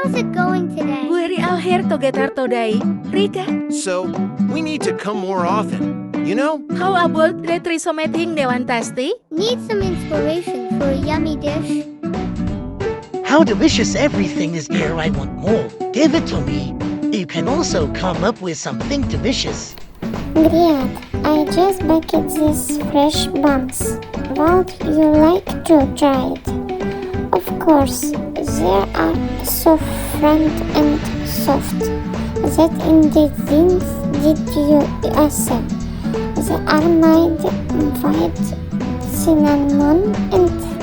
How's it going today? Bueri al her togetar todai, Rika. So, we need to come more often, you know? How about retrisometing Dewantasti? Need some inspiration for a yummy dish? How delicious everything is here, I want more. Give it to me. You can also come up with something delicious. Great, I just baked these fresh buns. Would you like to try it? Of course, they are so frank and soft. That ingredients did you say? They are made with cinnamon and